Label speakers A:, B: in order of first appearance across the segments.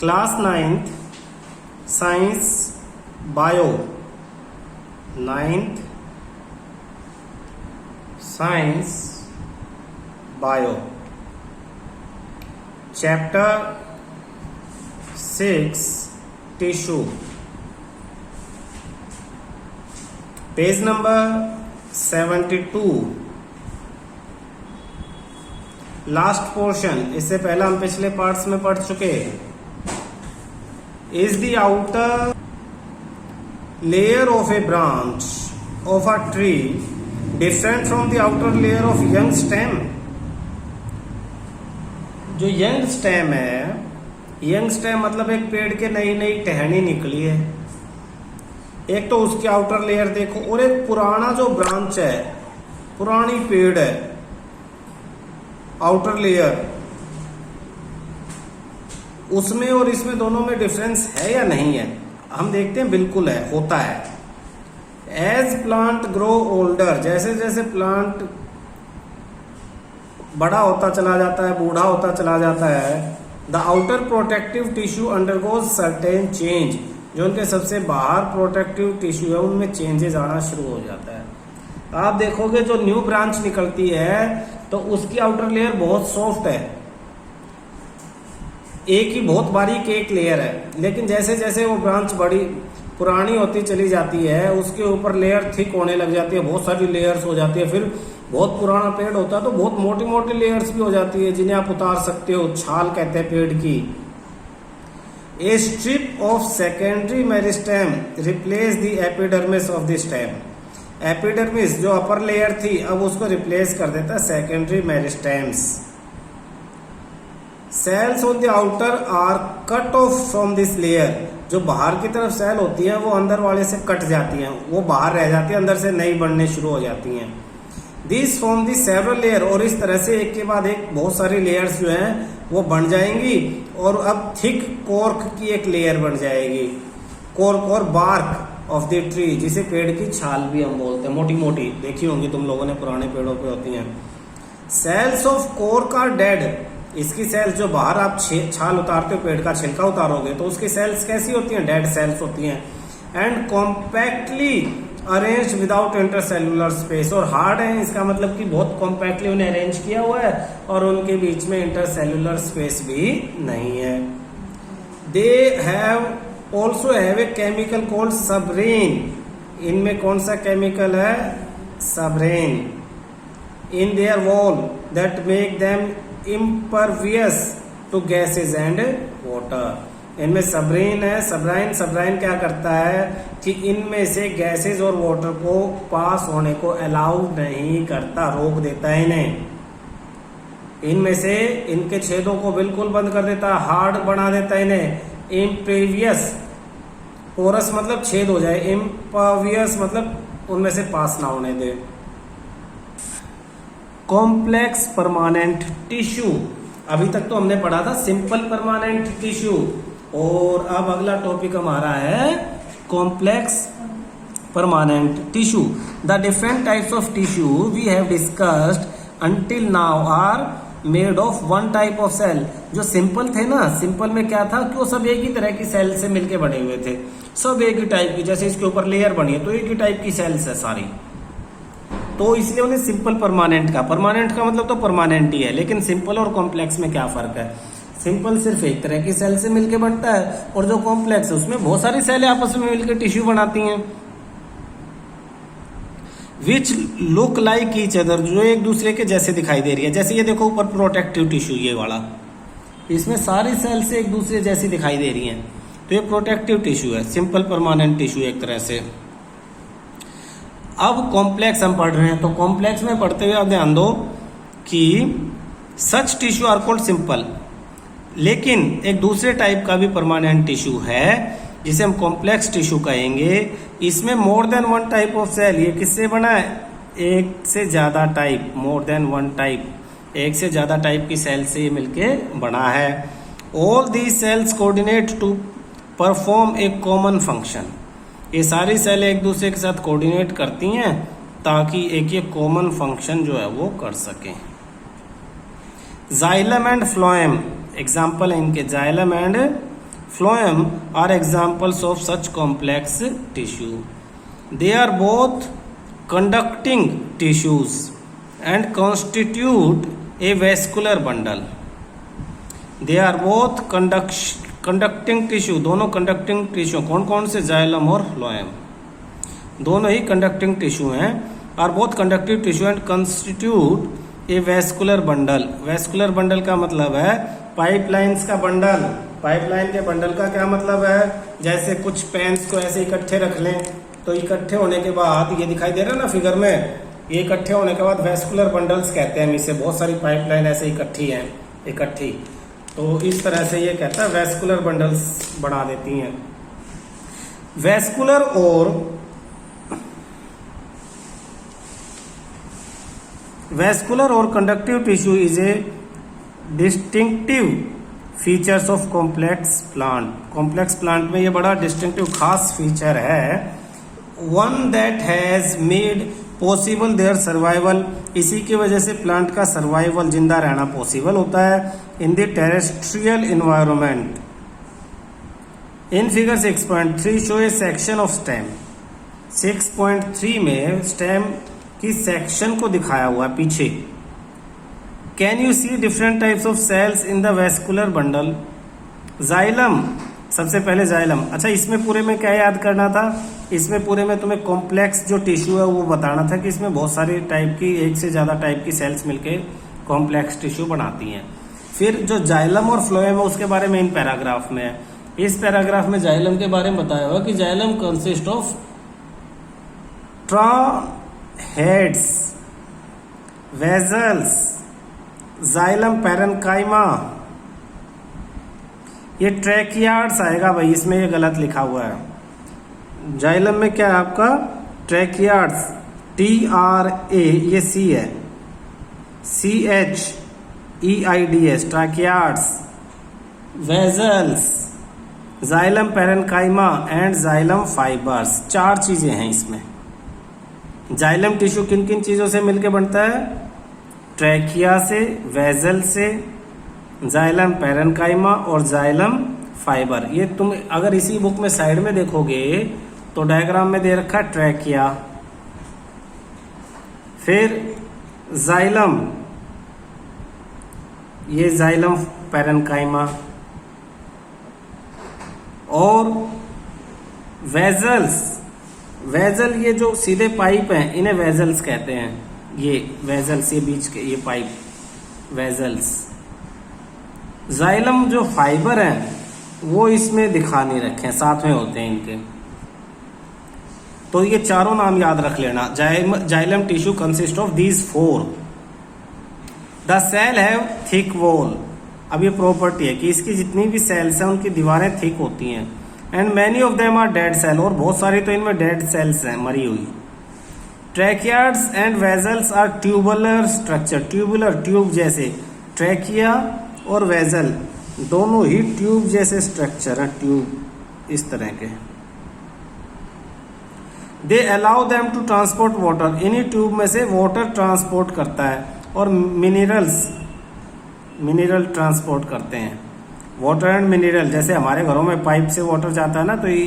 A: Class 9th science bio, 9th science bio, chapter 6 tissue, page number 72, last portion. इससे पहले हम पिछले parts में पढ़ चुके। Is the outer layer of A branch of a tree different from the outer layer of young stem. जो young stem है, young stem मतलब एक पेड़ के नई नई टहनी निकली है, एक तो उसकी आउटर लेयर देखो, और एक पुराना जो ब्रांच है, पुरानी पेड़ है, आउटर लेयर, उसमें और इसमें दोनों में डिफरेंस है या नहीं है? हम देखते हैं, बिल्कुल है, होता है। एज प्लांट ग्रो ओल्डर, जैसे जैसे प्लांट बड़ा होता चला जाता है, बूढ़ा होता चला जाता है, the outer protective tissue undergoes certain change. जो उनके सबसे बाहर प्रोटेक्टिव टिश्यू है, उनमें चेंजेस आना शुरू हो जाता है। आप देखोगे जो न्यू ब्रांच निकलती है तो उसकी आउटर लेयर बहुत सॉफ्ट है, एक ही बहुत बारीक एक लेयर है, लेकिन जैसे जैसे वो ब्रांच बड़ी पुरानी होती चली जाती है, उसके ऊपर लेयर थिक होने लग जाती है, बहुत सारी लेयर्स हो जाती है। फिर बहुत पुराना पेड़ होता है तो बहुत मोटी मोटी लेयर्स भी हो जाती है, जिन्हें आप उतार सकते हो, छाल कहते हैं पेड़ की। A strip of secondary meristem replace the epidermis of the stem. Epidermis जो अपर लेयर थी, अब उसको रिप्लेस कर देता है secondary meristems. Cells on the outer are cut off from this layer. जो बाहर की तरफ सेल होती है वो अंदर वाले से कट जाती हैं, वो बाहर रह जाती है, अंदर से नई बढ़ने शुरू हो जाती हैं। This form the several layer, और इस तरह से एक के बाद एक बहुत सारी लेयर्स जो हैं वो बन जाएंगी, और अब थिक कॉर्क की एक लेयर बन जाएगी। कॉर्क और बार्क ऑफ द ट्री, जिसे पेड़ की छाल भी हम बोलते हैं, मोटी मोटी देखी होंगी तुम लोगों ने, पुराने पेड़ों पे होती हैं। Cells of cork are dead. इसकी सेल्स जो बाहर आप छाल उतारते हो, पेड़ का छिलका उतारोगे तो उसकी सेल्स कैसी होती हैं? डेड सेल्स होती हैं। And compactly arrange without intercellular space, और हार्ड है, इसका मतलब कि बहुत कॉम्पैक्टली उन्हें अरेंज किया हुआ है और उनके बीच में इंटरसेल्युलर स्पेस भी नहीं है। They have also have a chemical called suberin. इनमें कौन सा केमिकल है? Suberin. In their wall that make them impervious to gases and water। इनमें सबरीन है। सबराइन क्या करता है कि इनमें से गैसेस और वाटर को पास होने को अलाउ नहीं करता, रोक देता है इन्हें। इनमें से इनके छेदों को बिल्कुल बंद कर देता है, हार्ड बना देता है इन्हें। इम्पेवियस, पोरस मतलब छेद हो जाए, इम्पर्वियस मतलब उनमें से पास ना होने दे। कॉम्प्लेक्स परमानेंट टिश्यू, अभी तक तो हमने पढ़ा था सिंपल परमानेंट टिश्यू, और अब अगला टॉपिक हमारा है complex permanent tissue. The different types of tissue we have discussed until now are made of one type of cell. जो सिंपल थे ना, सिंपल में क्या था कि वो सब एक ही तरह की सेल से मिलके बने हुए थे, सब एक ही टाइप की, जैसे इसके ऊपर लेयर बनी है तो एक ही टाइप की सेल्स है सारी, तो इसलिए उन्हें सिंपल परमानेंट का। परमानेंट का मतलब तो परमानेंट ही है, लेकिन सिंपल और कॉम्प्लेक्स में क्या फर्क है? सिंपल सिर्फ एक तरह की सेल से मिलके बनता है, और जो कॉम्प्लेक्स है उसमें बहुत सारी सेलें आपस में मिलकर टिश्यू बनाती हैं। Which look like each other, जो एक दूसरे के जैसे दिखाई दे रही है। जैसे ये देखो ऊपर प्रोटेक्टिव टिश्यू ये वाला, इसमें सारी सेल से एक दूसरे जैसी दिखाई दे रही हैं, तो ये प्रोटेक्टिव टिश्यू है, सिंपल परमानेंट टिश्यू एक तरह से। अब कॉम्प्लेक्स हम पढ़ रहे हैं, तो कॉम्प्लेक्स में पढ़ते हुए आप ध्यान दो कि सच टिश्यू आर कॉल्ड सिंपल, लेकिन एक दूसरे टाइप का भी परमानेंट टिश्यू है जिसे हम कॉम्प्लेक्स टिश्यू कहेंगे। इसमें more than one type of cell, ये किससे बना है? एक से ज्यादा type, more than one type, एक से ज्यादा टाइप की सेल से ये मिलके बना है। All these cells coordinate to perform a common function. ये सारी सेल एक दूसरे के साथ कोऑर्डिनेट करती हैं ताकि एक ये कॉमन फंक्शन जो है वो कर सकें। जाइलम एंड फ्लोएम एग्जाम्पल है इनके, xylem and phloem are examples of such complex tissue. They are both conducting tissues and constitute a vascular bundle. They are both conducting tissue, दोनों conducting tissue कौन कौन से, जाइलम और phloem, दोनों ही conducting tissue हैं. Are both conductive tissue and constitute a vascular bundle. vascular bundle का मतलब है पाइपलाइंस का बंडल. पाइपलाइन के बंडल का क्या मतलब है, जैसे कुछ पेन्स को ऐसे इकट्ठे रख लें तो इकट्ठे होने के बाद ये दिखाई दे रहा है ना फिगर में, ये इकट्ठे होने के बाद वेस्कुलर बंडल्स कहते हैं. इसे बहुत सारी पाइपलाइन ऐसे इकट्ठी, तो इस तरह से ये कहता है वेस्कुलर बंडल्स बना देती हैं. वेस्कुलर और conductive tissue is a distinctive features of complex plant. Complex plant में ये बड़ा डिस्टिंक्टिव खास फीचर है. One that has made possible their survival. इसी की वजह से प्लांट का सर्वाइवल, जिंदा रहना पॉसिबल होता है in the terrestrial environment. In figure 6.3 show A section of stem. 6.3 में स्टेम की सेक्शन को दिखाया हुआ है पीछे. Can you see different types of cells in the vascular bundle. Xylem, सबसे पहले जाइलम. अच्छा, इसमें पूरे में क्या याद करना था, इसमें पूरे में तुम्हें कॉम्प्लेक्स जो टिश्यू है वो बताना था कि इसमें बहुत सारी टाइप की, एक से ज्यादा टाइप की सेल्स मिलके कॉम्प्लेक्स टिश्यू बनाती हैं. फिर जो जाइलम और फ्लोएम है उसके बारे में इन पैराग्राफ में है. इस पैराग्राफ में जाइलम के बारे में बताया हुआ कि xylem consist of heads, vessels, xylem parenchyma. ये ट्रैकियार्ड्स आएगा भाई, इसमें ये गलत लिखा हुआ है. जाइलम में क्या है आपका, ट्रैकियार्ड्स, TRA, ये C है, CHEIDS, tracheids, vessels, xylem parenchyma and xylem fibres. 4 चीजें हैं इसमें. जाइलम टिश्यू किन किन चीजों से मिलकर बनता है, ट्रैकिया से, वेजल से, जाइलम पैरेन्काइमा और जाइलम फाइबर. ये तुम अगर इसी बुक में साइड में देखोगे तो डायग्राम में दे रखा है ट्रैकिया, फिर जाइलम, ये जाइलम पैरेन्काइमा, और वेजल्स. वेजल ये जो सीधे पाइप हैं इन्हें वेजल्स कहते हैं. ये वेजल्स, ये बीच के ये पाइप वेजल्स. जाइलम जो फाइबर हैं वो इसमें दिखा नहीं रखे हैं, साथ में होते हैं इनके. तो ये चारों नाम याद रख लेना. Xylem tissue consist of these 4. The cell have thick wall. अब ये प्रॉपर्टी है कि इसकी जितनी भी सेल्स हैं उनकी दीवारें थिक होती हैं. And many of them are dead cell, और बहुत सारी तो इनमें डेड सेल्स हैं, मरी हुई. Tracheids and vessels are tubular structure. Tubular, tube जैसे. ट्रैकिया और वेजल दोनों ही ट्यूब जैसे स्ट्रक्चर हैं, ट्यूब इस तरह के. They allow them to transport water. इन्हीं ट्यूब में से वाटर ट्रांसपोर्ट करता है, और मिनरल ट्रांसपोर्ट करते हैं. वाटर एंड मिनरल, जैसे हमारे घरों में पाइप से वाटर जाता है ना, तो ये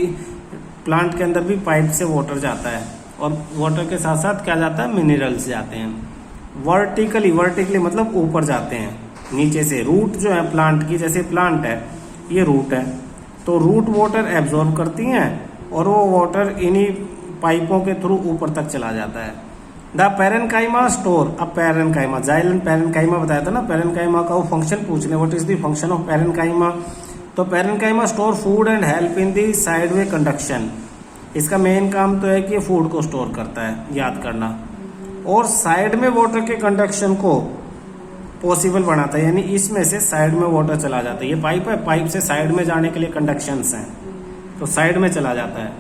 A: प्लांट के अंदर भी पाइप से वाटर जाता है, और वाटर के साथ साथ क्या जाता है, मिनरल्स जाते हैं. वर्टिकली मतलब ऊपर जाते हैं नीचे से. रूट जो है प्लांट की, जैसे प्लांट है ये रूट है, तो रूट वाटर एब्जॉर्ब करती हैं और वो वाटर इन्हीं पाइपों के थ्रू ऊपर तक चला जाता है. The parenchyma store. अब पैरेन्काइमा, जाइलम पैरेन्काइमा बताया था ना, पैरेन्काइमा का वो फंक्शन पूछ ले, what is the function of parenchyma. तो parenchyma store food and help in the sideway conduction. इसका मेन काम तो है कि फूड को स्टोर करता है, याद करना, और साइड में वाटर के कंडक्शन को पॉसिबल बनाता है. यानी इसमें से साइड में वाटर चला जाता है. ये पाइप है, पाइप से साइड में जाने के लिए कंडक्शंस हैं, तो साइड में चला जाता है.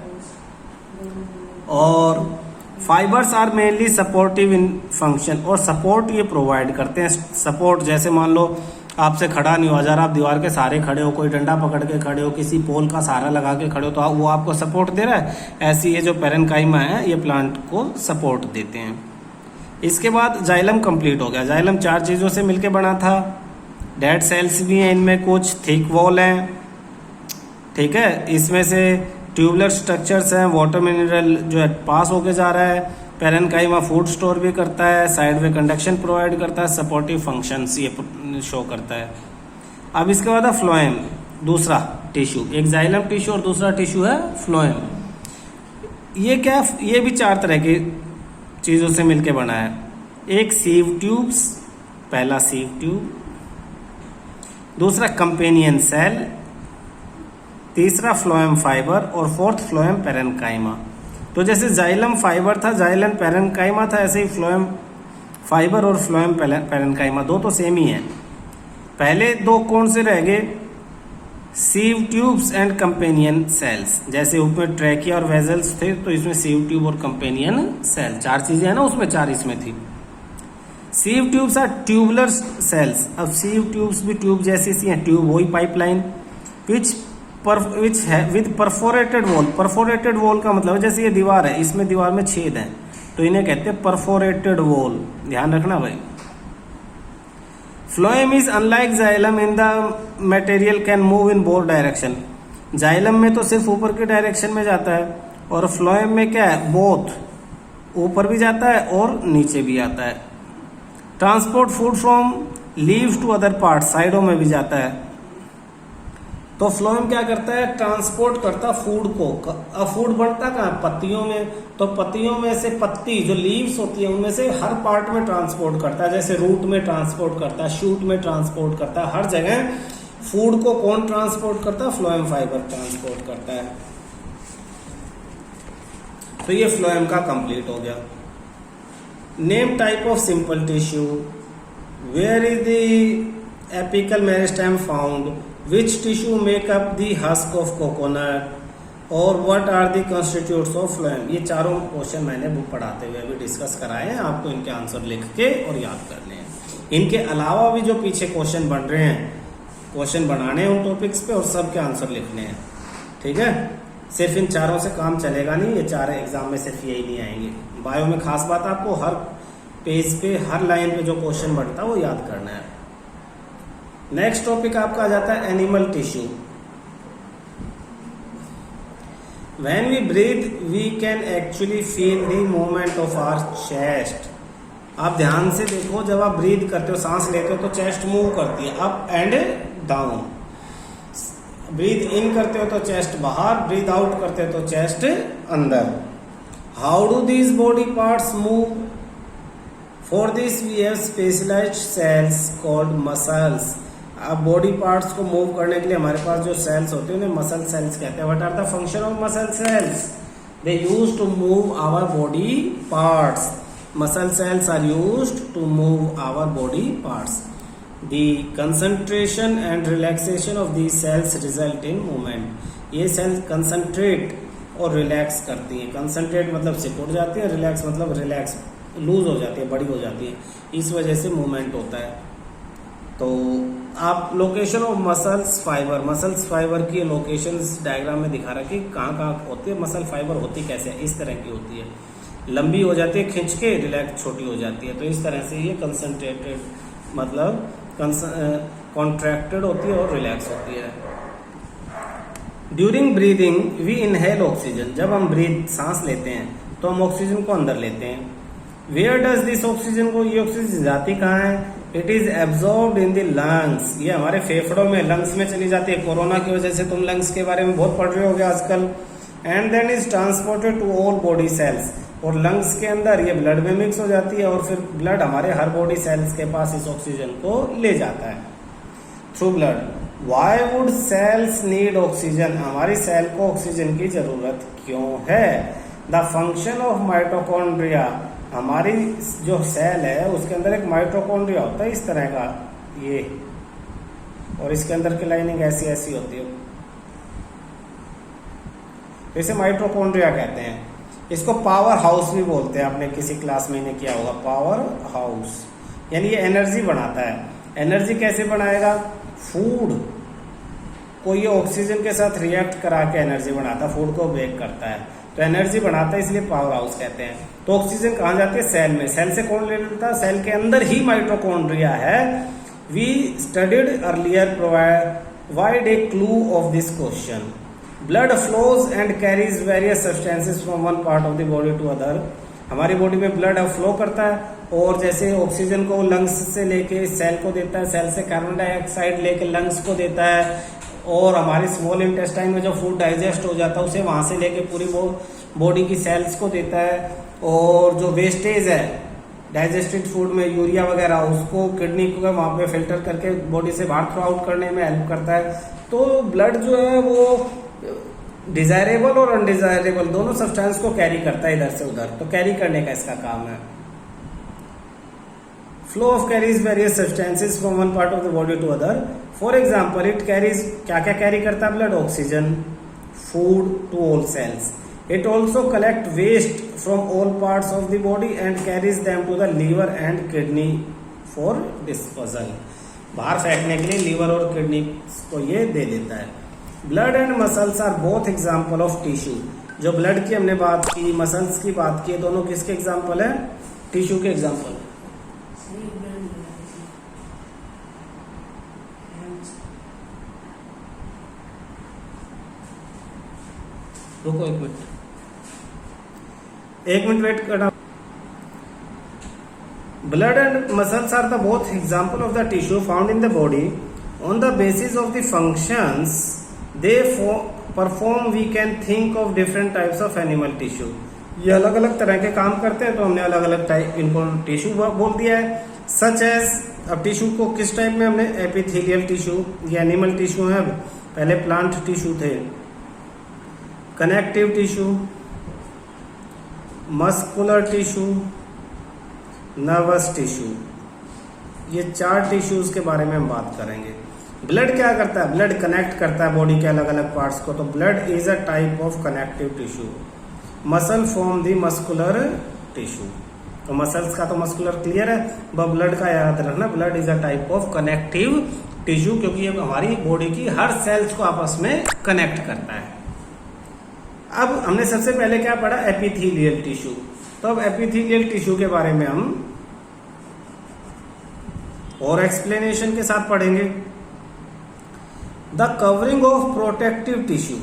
A: और fibres are mainly supportive in function, और सपोर्ट ये प्रोवाइड करते हैं. सपोर्ट जैसे मान लो आपसे खड़ा नहीं हुआ, जरा आप दीवार के सहारे खड़े हो, कोई डंडा पकड़ के खड़े हो, किसी पोल का सहारा लगा के खड़े हो, तो वो आपको सपोर्ट दे रहा है. ऐसी ये जो पैरेन्काइमा है ये प्लांट को सपोर्ट देते हैं. इसके बाद जाइलम कंप्लीट हो गया. जाइलम 4 चीजों से मिलकर बना था. डेड सेल्स भी हैं इनमें, कुछ थिक वॉल हैं, ठीक है। इसमें से ट्यूबुलर स्ट्रक्चर्स हैं, वाटर मिनरल जो है पास होके जा रहा है, पेरेन्काइमा फूड स्टोर भी करता है, साइड में कंडक्शन प्रोवाइड करता है, सपोर्टिव फंक्शंस ये शो करता है। अब इसके बाद है फ्लोएम, दूसरा टिश्यू, एक जाइलम टिश्यू और दूसरा टिश्यू है फ्लोएम। ये क्या, ये भी 4 तरह की चीज़ों से मिलके बना है। एक सीव ट्यूब्स, पहला सीव ट्यूब, दूसरा कंपेनियन सेल, तीसरा फ्लोएम फाइबर और फोर्थ फ्लोएम पेरेन्काइमा। तो जैसे जाइलम फाइबर था, जाइलम पेरेन्काइमा था, ऐसे ही फ्लोएम फाइबर और फ्लोएम पेरेन्काइमा दो तो सेम ही है। पहले 2 कौन से रह गए, sieve tubes and companion cells. जैसे उसमें ट्रैकिया और वेजल्स थे तो इसमें सीव ट्यूब और कंपेनियन सेल, 4 चीजें हैं ना उसमें, 4 इसमें थी। Sieve tubes are tubular cells. अब सीव ट्यूब्स भी ट्यूब जैसी सी हैं, ट्यूब वही पाइपलाइन, विच है with perforated wall. Perforated wall का मतलब है जैसे ये दीवार है, इसमें दीवार में छेद है तो इन्हें कहते हैं परफोरेटेड वॉल, ध्यान रखना भाई। Phloem is unlike xylem in the material can move in both direction. Xylem में तो सिर्फ ऊपर के डायरेक्शन में जाता है और फ्लोएम में क्या है, बोथ, ऊपर भी जाता है और नीचे भी आता है। Transport food from leaves to other part, साइडों में भी जाता है। तो फ्लोएम क्या करता है, ट्रांसपोर्ट करता फूड को। अब फूड बनता कहाँ, पत्तियों में, तो पत्तियों में से पत्ती जो लीव्स होती है उनमें से हर पार्ट में ट्रांसपोर्ट करता है। जैसे रूट में ट्रांसपोर्ट करता है, शूट में ट्रांसपोर्ट करता है, हर जगह फूड को कौन ट्रांसपोर्ट करता है, फ्लोएम फाइबर ट्रांसपोर्ट करता है। तो ये फ्लोएम का कंप्लीट हो गया। Name type of simple tissue, where is the apical meristem found, which tissue make up the husk of coconut और what are the constituents of phloem। ये चारों क्वेश्चन मैंने बुक पढ़ाते हुए अभी डिस्कस कराए हैं, आपको इनके आंसर लिख के और याद करने हैं। इनके अलावा भी जो पीछे क्वेश्चन बन रहे हैं, क्वेश्चन बनाने हैं उन टॉपिक्स पे और सबके आंसर लिखने हैं, ठीक है। सिर्फ इन चारों से काम चलेगा नहीं, ये 4 एग्जाम में सिर्फ यही नहीं आएंगे। बायो में खास बात आपको हर पेज पे, हर लाइन पे जो क्वेश्चन बनता है वो याद करना है। नेक्स्ट टॉपिक आपका आ जाता है animal tissue. When we breathe we can actually feel the movement of our chest. आप ध्यान से देखो, जब आप ब्रीथ करते हो, सांस लेते हो तो चेस्ट मूव करती है अप एंड डाउन। ब्रीथ इन करते हो तो चेस्ट बाहर, ब्रीथ आउट करते हो तो चेस्ट अंदर। How do these body parts move? For this we have specialised cells called muscles. अब बॉडी पार्ट्स को मूव करने के लिए हमारे पास जो सेल्स होते हैं उन्हें मसल सेल्स कहते हैं। What are the function of muscle cells? They used to move our body parts. Muscle cells are used to move our body parts. The concentration and relaxation of these cells result in movement. ये cells concentrate और relax करती हैं। Concentrate मतलब सिकुड़ जाती है, relax मतलब relax, loose हो जाती है, बड़ी हो जाती है, इस वजह से मूवमेंट होता है। तो आप location of muscles fibre, muscles fibre की लोकेशंस डायग्राम में दिखा रखी, कहाँ कहाँ होती है मसल फाइबर, होती कैसे है, इस तरह की होती है, लंबी हो जाती है खींच के, रिलैक्स छोटी हो जाती है। तो इस तरह से ये कंसंट्रेटेड मतलब कॉन्ट्रैक्टेड होती है और रिलैक्स होती है। During breathing we inhale oxygen. जब हम ब्रीथ सांस लेते हैं तो हम ऑक्सीजन को अंदर लेते हैं। वेयर डज दिस ऑक्सीजन को, ये ऑक्सीजन जाती कहाँ है? It is absorbed in the lungs. ये हमारे फेफड़ों में, लंग्स में चली जाती है। कोरोना की वजह से तुम लंग्स के बारे में बहुत पढ़ रहे होगे आजकल। And then is transported to all body cells. और लंग्स के अंदर ये ब्लड में मिक्स हो जाती है और फिर ब्लड हमारे हर बॉडी सेल्स के पास इस ऑक्सीजन को ले जाता है through blood. Why would cells need oxygen? हमारी सेल को ऑक्सीजन की जरूरत क्यों है? The function of mitochondria. हमारी जो सेल है उसके अंदर एक माइटोकॉन्ड्रिया होता है इस तरह का, ये, और इसके अंदर की लाइनिंग ऐसी ऐसी होती है, इसे माइटोकॉन्ड्रिया कहते हैं। इसको पावर हाउस भी बोलते हैं, आपने किसी क्लास में इन्हें किया होगा, पावर हाउस। यानी ये एनर्जी बनाता है। एनर्जी कैसे बनाएगा? फूड को ये ऑक्सीजन के साथ रिएक्ट करा के एनर्जी बनाता है, फूड को बेक करता है, तो एनर्जी बनाता है, इसलिए पावर हाउस कहते हैं। तो ऑक्सीजन कहाँ जाती है? सेल में। सेल से कौन ले लेता है? सेल के अंदर ही माइटोकॉन्ड्रिया है। We studied earlier Wide a clue of this question. Blood flows and carries various substances from one part of the body to other. हमारी बॉडी में ब्लड फ्लो करता है और जैसे ऑक्सीजन को लंग्स से लेके सेल को देता है, सेल से कार्बन डाइऑक्साइड लेके लंग्स को देता है, और हमारे स्मॉल इंटेस्टाइन में जो फूड डाइजेस्ट हो जाता है उसे वहां से लेके पूरी बॉडी की सेल्स को देता है, और जो वेस्टेज है डाइजेस्टेड फूड में यूरिया वगैरह उसको किडनी को वहां पे फिल्टर करके बॉडी से बाहर थ्रो आउट करने में हेल्प करता है। तो ब्लड जो है वो डिजायरेबल और अनडिजायरेबल दोनों सब्सटेंस को कैरी करता है इधर से उधर, तो कैरी करने का इसका काम है। Flow of carries various substances from one part of the body to other. For example it carries, क्या क्या कैरी करता है blood? Oxygen, food to all cells. It also collect waste from all parts of the body and carries them to the liver and kidney for disposal. बाहर फेंकने के लिए liver और kidney को ये दे देता है। Blood and muscles are both example of tissue. जो ब्लड की हमने बात की, मसल्स की बात की, दोनों किसके एग्जाम्पल है? टिश्यू के एग्जाम्पल। रुको एक मिनट वेट करना। Blood and muscles are the both example of the tissue found in the body on the basis of the functions they perform we can think of different types of animal tissue. ये अलग अलग तरह के काम करते हैं तो हमने अलग अलग टाइप इनको टिश्यू बोल दिया है। सच एज, अब टिश्यू को किस टाइप में हमने? एपिथेलियल टिश्यू, ये एनिमल टिश्यू है, पहले प्लांट टिश्यू थे। Connective tissue, muscular tissue, nervous tissue, ये 4 टिश्यूज के बारे में हम बात करेंगे। ब्लड क्या करता है? ब्लड कनेक्ट करता है बॉडी के अलग अलग पार्ट्स को, तो blood is a type of connective tissue. Muscle form the muscular tissue, तो मसल्स का तो मस्कुलर क्लियर है, बट ब्लड का याद रखना, blood is a type of connective tissue, क्योंकि ये हमारी बॉडी की हर सेल्स को आपस में कनेक्ट करता है। अब हमने सबसे पहले क्या पढ़ा? Epithelial tissue. तो अब एपिथेलियल टिश्यू के बारे में हम और एक्सप्लेनेशन के साथ पढ़ेंगे। The covering of protective tissue.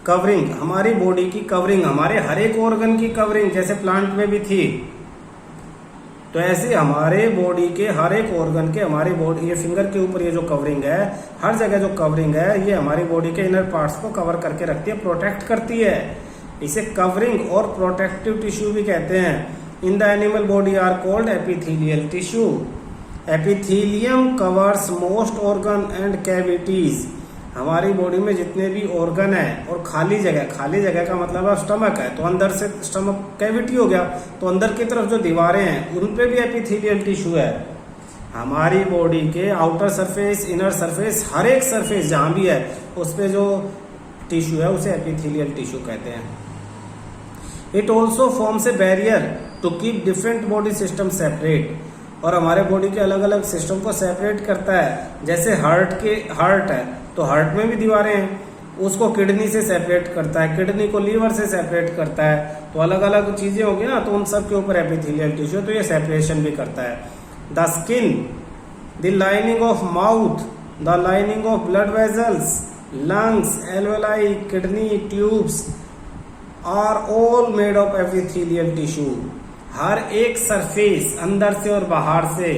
A: Covering, हमारी बॉडी की कवरिंग, हमारे हर एक ऑर्गन की कवरिंग, जैसे प्लांट में भी थी, तो ऐसे हमारे बॉडी के हर एक ऑर्गन के, हमारी बॉडी, ये फिंगर के ऊपर ये जो कवरिंग है, हर जगह जो कवरिंग है, ये हमारी बॉडी के इनर पार्ट्स को कवर करके रखती है, प्रोटेक्ट करती है। इसे कवरिंग और प्रोटेक्टिव टिश्यू भी कहते हैं। In the animal body are called epithelial tissue. Epithelium covers most organ and cavities. हमारी बॉडी में जितने भी ऑर्गन है और खाली जगह का मतलब है स्टमक है, तो अंदर से स्टमक कैविटी हो गया, तो अंदर की तरफ जो दीवारें हैं उन पे भी एपिथेलियल टिश्यू है। हमारी बॉडी के आउटर सरफेस, इनर सरफेस, हर एक सरफेस जहां भी है उस पे जो टिश्यू है उसे एपिथेलियल टिश्यू कहते हैं। It also forms a barrier to keep different body system separate, और हमारे बॉडी के अलग अलग सिस्टम को सेपरेट करता है। जैसे हार्ट है तो हार्ट में भी दीवारें हैं, उसको किडनी से सेपरेट करता है, किडनी को लीवर से सेपरेट करता है, तो अलग अलग चीजें होगी ना, तो उन सब के ऊपर एपिथेलियल टिश्यू, तो ये सेपरेशन भी करता है। The skin, the lining of mouth, the lining of blood vessels, lungs, alveoli, kidney tubes are all made of epithelial tissue. हर एक सरफेस अंदर से और बाहर से,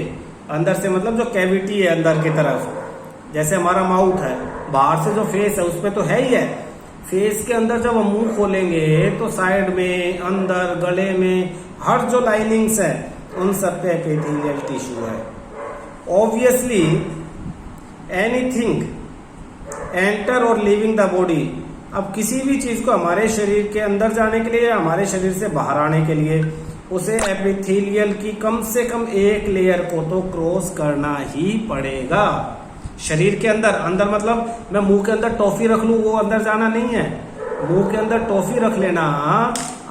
A: अंदर से मतलब जो कैविटी है अंदर की तरफ, जैसे हमारा माउथ है, बाहर से जो फेस है उसपे तो है ही है, फेस के अंदर जब हम मुंह खोलेंगे तो साइड में, अंदर, गले में, हर जो लाइनिंग्स है उन सब पे एपिथेलियल टिश्यू है। ऑब्वियसली एनीथिंग एंटर और लीविंग द बॉडी, अब किसी भी चीज को हमारे शरीर के अंदर जाने के लिए, हमारे शरीर से बाहर आने के लिए, उसे एपिथेलियल की कम से कम एक लेयर को तो क्रॉस करना ही पड़ेगा। शरीर के अंदर मतलब मैं मुंह के अंदर टॉफी रख लूं, वो अंदर जाना नहीं है। मुंह के अंदर टॉफी रख लेना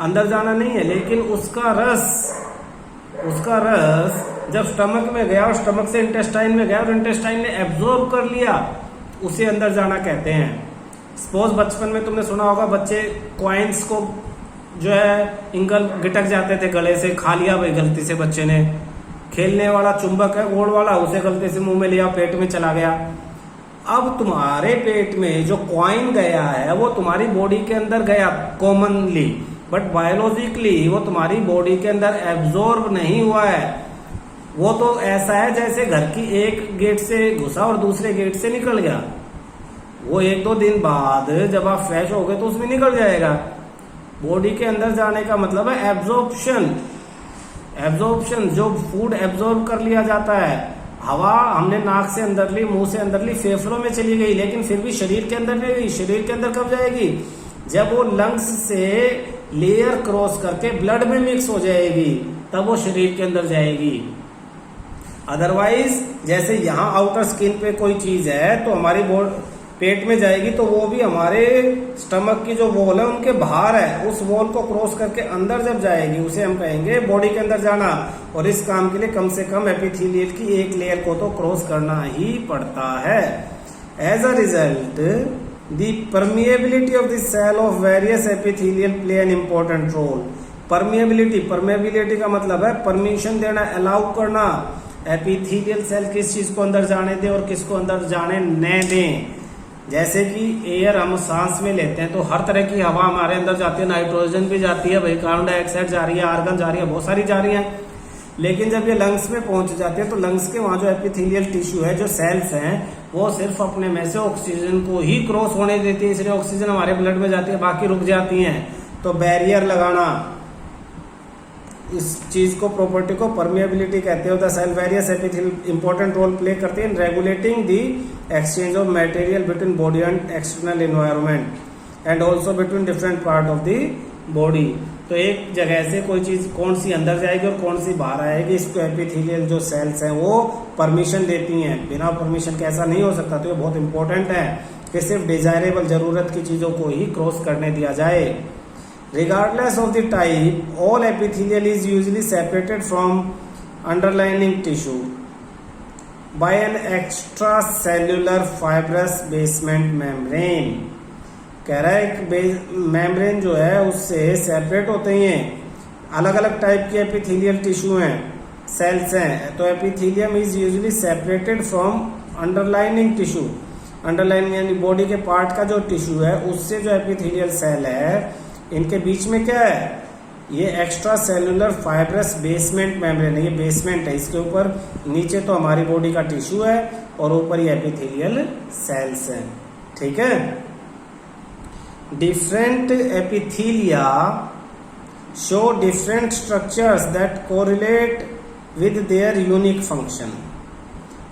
A: अंदर जाना नहीं है, लेकिन उसका रस जब स्टमक में गया और स्टमक से इंटेस्टाइन में गया और इंटेस्टाइन ने एब्जॉर्ब कर लिया, उसे अंदर जाना कहते हैं। सपोज बचपन में तुमने सुना होगा, बच्चे कॉइन्स को जो है गिटक जाते थे गले से, खा लिया भाई गलती से बच्चे ने, खेलने वाला चुंबक है गोल वाला, उसे गलती से मुंह में लिया, पेट में चला गया, अब तुम्हारे पेट में जो कॉइन गया है वो तुम्हारी बॉडी के अंदर गया कॉमनली, बट बायोलॉजिकली वो तुम्हारी बॉडी के अंदर एब्जॉर्ब नहीं हुआ है। वो तो ऐसा है जैसे घर की एक गेट से घुसा और दूसरे गेट से निकल गया। वो 1-2 दिन बाद जब आप फ्रेश हो गए तो उसमें निकल जाएगा। बॉडी के अंदर जाने का मतलब है एब्जॉर्प्शन। एब्जॉर्प्शन जो फूड एब्जॉर्ब कर लिया जाता है। हवा हमने नाक से अंदर ली, मुंह से अंदर ली, फेफड़ों में चली गई, लेकिन फिर भी शरीर के अंदर नहीं गई। शरीर के अंदर कब जाएगी? जब वो लंग्स से लेयर क्रॉस करके ब्लड में मिक्स हो जाएगी, तब वो शरीर के अंदर जाएगी। अदरवाइज जैसे यहाँ आउटर स्किन पे कोई चीज है तो हमारी पेट में जाएगी, तो वो भी हमारे स्टमक की जो वॉल है उनके बाहर है, उस वॉल को क्रॉस करके अंदर जब जाएगी उसे हम कहेंगे बॉडी के अंदर जाना। और इस काम के लिए कम से कम एपिथेलियल की एक लेयर को तो क्रॉस करना ही पड़ता है। As a result the permeability of the cell of various epithelial play an important role. Permeability का मतलब है परमिशन देना, अलाउ करना। एपिथेलियल सेल किस चीज को अंदर जाने दे और किसको अंदर जाने न दें। जैसे कि एयर हम सांस में लेते हैं तो हर तरह की हवा हमारे अंदर जाती है, नाइट्रोजन भी जाती है भाई, कार्बन डाइऑक्साइड जा रही है, आर्गन जा रही है, बहुत सारी जा रही है। लेकिन जब ये लंग्स में पहुंच जाती है तो लंग्स के वहां जो एपिथेलियल टिश्यू है, जो सेल्स हैं, वो सिर्फ अपने में से ऑक्सीजन को ही क्रॉस होने देती है, इसलिए ऑक्सीजन हमारे ब्लड में जाती है, बाकी रुक जाती है। तो बैरियर लगाना, इस चीज को, प्रॉपर्टी को परमिएबिलिटी कहते हैं। The cell various epithelial important role play करते हैं in regulating the exchange of material between body and external environment and also between different part of the body. तो एक जगह से कोई चीज कौन सी अंदर जाएगी और कौन सी बाहर आएगी, इसको एपिथेलियल जो सेल्स हैं वो परमिशन देती हैं। बिना परमिशन के ऐसा नहीं हो सकता। तो ये बहुत इंपॉर्टेंट है कि सिर्फ डिजायरेबल, जरूरत की चीजों को ही क्रॉस करने दिया जाए। Regardless of the type, all epithelial is usually separated from underlying tissue by an extracellular fibrous basement membrane। कह रहा है एक मेम्ब्रेन जो है उससे सेपरेट होते हैं। अलग अलग टाइप के एपिथेलियल टिश्यू हैं, सेल्स हैं। तो epithelium is usually separated from underlining tissue. Underlining यानी बॉडी के पार्ट का जो टिश्यू है उससे जो एपिथेलियल सेल है, इनके बीच में क्या है? ये extra cellular fibrous basement membrane है। ये बेसमेंट है, इसके ऊपर नीचे तो हमारी बॉडी का टिश्यू है और ऊपर ये एपिथेलियल सेल्स हैं। ठीक है। Different epithelia show different structures that correlate with their unique function.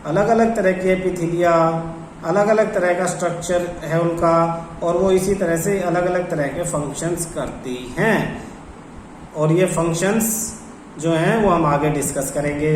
A: अलग अलग तरह के एपिथेलिया, अलग अलग तरह का स्ट्रक्चर है उनका, और वो इसी तरह से अलग अलग तरह के फंक्शंस करती हैं। और ये फंक्शंस जो हैं वो हम आगे डिस्कस करेंगे।